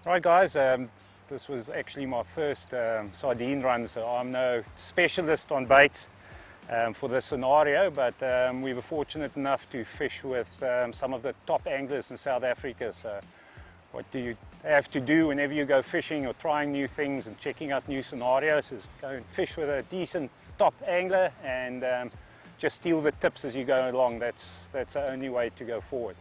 Right guys, this was actually my first sardine run, so I'm no specialist on baits for this scenario, but we were fortunate enough to fish with some of the top anglers in South Africa. So what do you have to do whenever you go fishing or trying new things and checking out new scenarios is go and fish with a decent top angler and just steal the tips as you go along. That's the only way to go forward.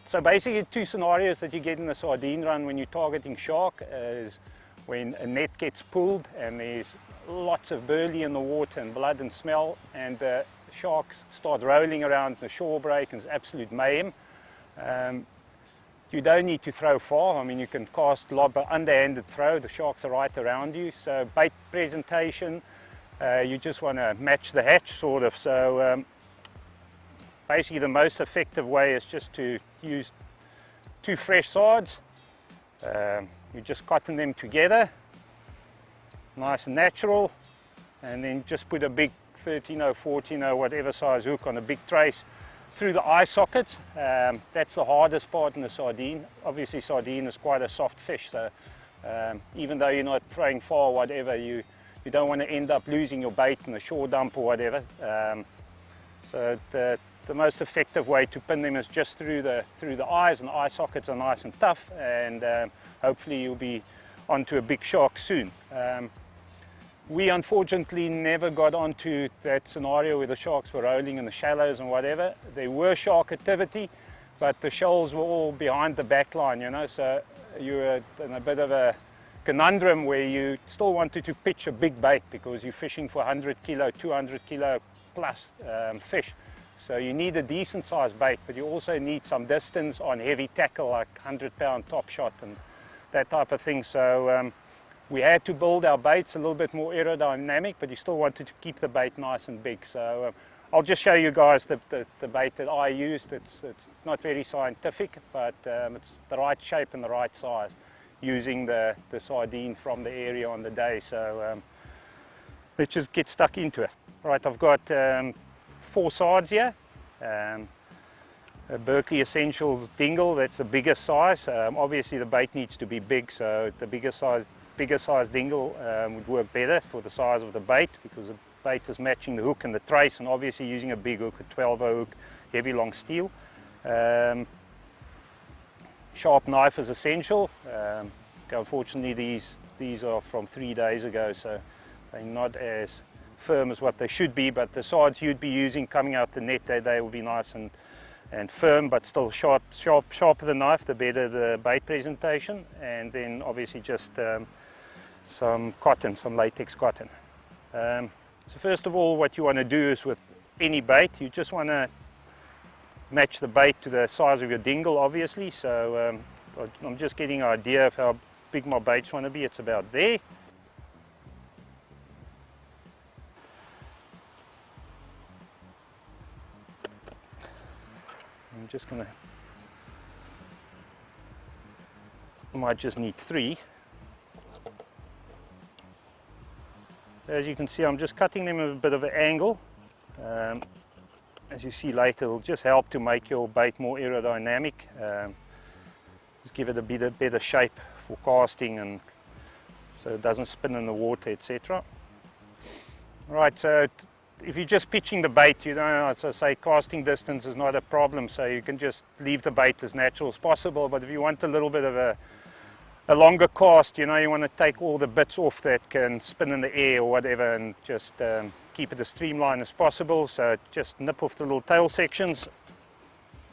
So basically two scenarios that you get in the sardine run when you're targeting shark is when a net gets pulled and there's lots of burley in the water and blood and smell, and the sharks start rolling around the shore break and it's absolute mayhem. You don't need to throw far. I mean, you can cast lob, underhanded throw, the sharks are right around you. So bait presentation, you just want to match the hatch sort of. So basically the most effective way is just to use two fresh sards. You just cotton them together, nice and natural, and then just put a big 13-0, 14-0, whatever size hook on a big trace through the eye socket. That's the hardest part in the sardine. Obviously sardine is quite a soft fish, so even though you're not throwing far or whatever, you don't want to end up losing your bait in the shore dump or whatever. So the most effective way to pin them is just through the eyes, and the eye sockets are nice and tough, and hopefully you'll be onto a big shark soon. We unfortunately never got onto that scenario where the sharks were rolling in the shallows and whatever. There were shark activity, but the shoals were all behind the back line, you know, so you were in a bit of a conundrum where you still wanted to pitch a big bait because you're fishing for 100 kilo, 200 kilo plus fish. So you need a decent sized bait, but you also need some distance on heavy tackle like 100-pound top shot and that type of thing. So we had to build our baits a little bit more aerodynamic, but you still wanted to keep the bait nice and big. So I'll just show you guys the bait that I used. It's not very scientific, but it's the right shape and the right size using the sardine from the area on the day. So let's just get stuck into it. Right, I've got 4 sards here. A Berkeley Essentials dingle, that's the biggest size. Obviously the bait needs to be big, so the bigger size dingle would work better for the size of the bait, because the bait is matching the hook and the trace, and obviously using a big hook, a 12-0 hook, heavy long steel. Sharp knife is essential. Unfortunately these are from 3 days ago, so they're not as firm as what they should be, but the sards you'd be using coming out the net, they will be nice and firm, but still sharper the knife, the better the bait presentation. And then obviously just some cotton, some latex cotton. So first of all, what you want to do is with any bait, you just want to match the bait to the size of your dingle, obviously. So I'm just getting an idea of how big my baits want to be. It's about there. I'm just gonna, I might just need 3. As you can see, I'm just cutting them at a bit of an angle. As you see later, it'll just help to make your bait more aerodynamic. Just give it a bit better shape for casting, and so it doesn't spin in the water, etc. Right, so if you're just pitching the bait, you know, as I say, casting distance is not a problem, so you can just leave the bait as natural as possible. But if you want a little bit of a longer cast, you know, you want to take all the bits off that can spin in the air or whatever, and just keep it as streamlined as possible. So just nip off the little tail sections.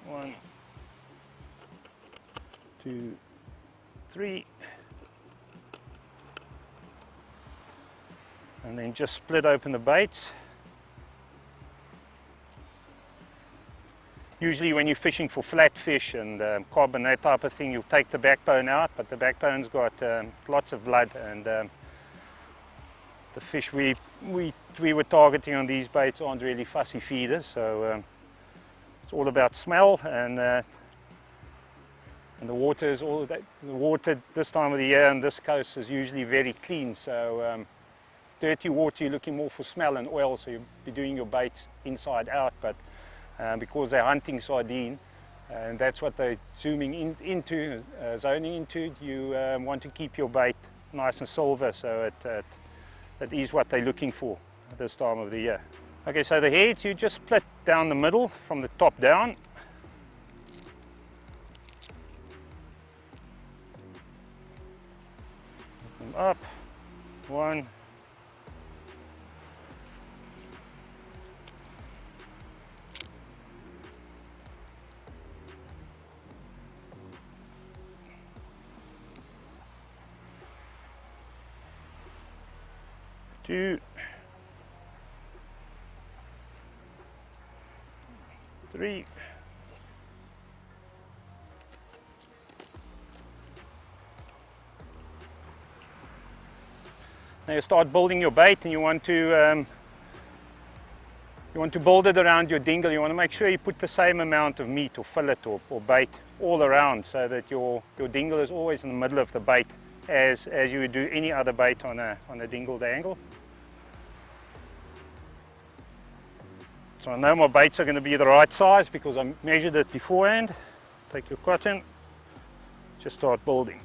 1, 2, 3. And then just split open the baits. Usually when you're fishing for flatfish and cob and that type of thing, you'll take the backbone out, but the backbone's got lots of blood, and the fish we were targeting on these baits aren't really fussy feeders, so it's all about smell, and the water is all that. The water this time of the year on this coast is usually very clean, so dirty water you're looking more for smell and oil, so you'll be doing your baits inside out, but because they're hunting sardine, and that's what they're zooming into, zoning into. You want to keep your bait nice and silver, so it is what they're looking for at this time of the year. Okay, so the heads you just split down the middle from the top down. Up, 1, 2, 3, 4. Now you start building your bait, and you want to build it around your dingle. You want to make sure you put the same amount of meat or fillet or bait all around, so that your dingle is always in the middle of the bait, as you would do any other bait on a dingle dangle. So I know my baits are going to be the right size because I measured it beforehand. Take your cotton, just start building.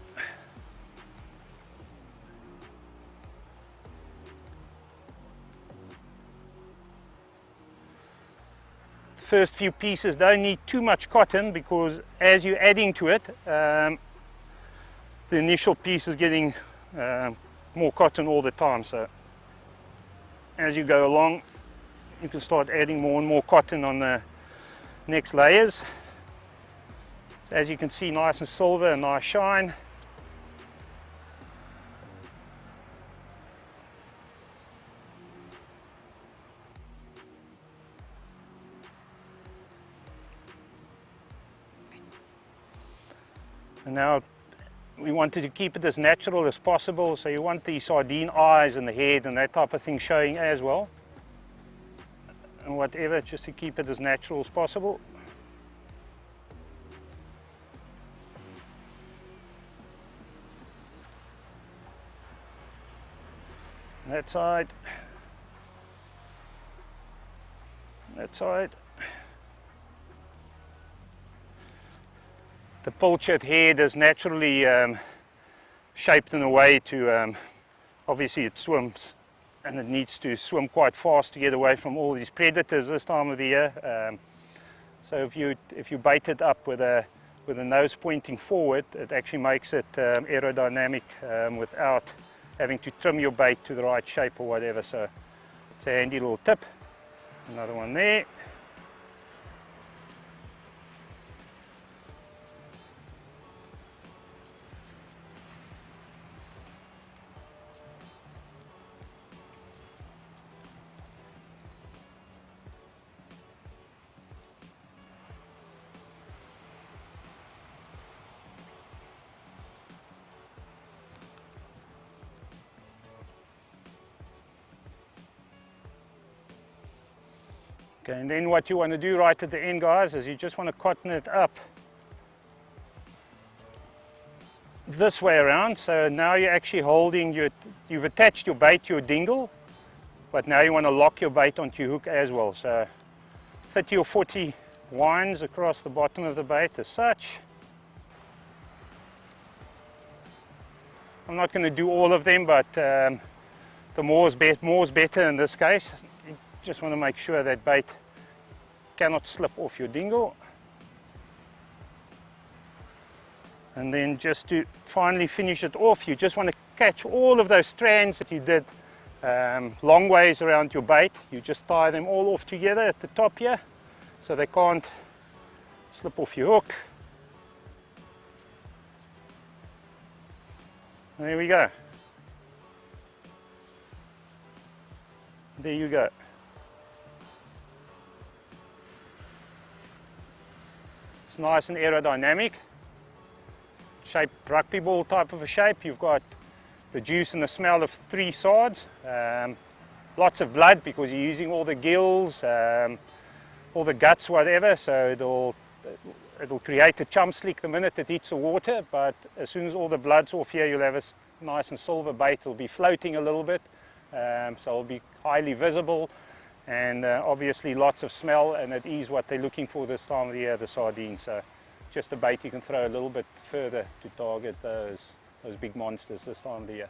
First few pieces don't need too much cotton, because as you're adding to it, the initial piece is getting more cotton all the time. So as you go along, you can start adding more and more cotton on the next layers. As you can see, nice and silver, a nice shine. And now we wanted to keep it as natural as possible, so you want the sardine eyes and the head and that type of thing showing as well. And whatever, just to keep it as natural as possible. That side. That side. The pilchard head is naturally shaped in a way to, obviously it swims, and it needs to swim quite fast to get away from all these predators this time of the year. So if you bait it up with a nose pointing forward, it actually makes it aerodynamic without having to trim your bait to the right shape or whatever. So it's a handy little tip. Another one there. Okay, and then what you want to do right at the end, guys, is you just want to cotton it up this way around. So now you're actually holding you've attached your bait to your dingle, but now you want to lock your bait onto your hook as well. So 30 or 40 winds across the bottom of the bait as such. I'm not going to do all of them, but the more is better in this case. You just want to make sure that bait cannot slip off your dingle. And then just to finally finish it off, you just want to catch all of those strands that you did long ways around your bait. You just tie them all off together at the top here, so they can't slip off your hook. There we go. There you go. It's nice and aerodynamic. Shape rugby ball type of a shape. You've got the juice and the smell of 3 sards. Lots of blood because you're using all the gills, all the guts, whatever. So it'll create a chum slick the minute it hits the water. But as soon as all the blood's off here, you'll have a nice and silver bait. It'll be floating a little bit, so it'll be highly visible, and obviously lots of smell. And it is what they're looking for this time of the year, the sardines. So just a bait you can throw a little bit further to target those big monsters this time of the year.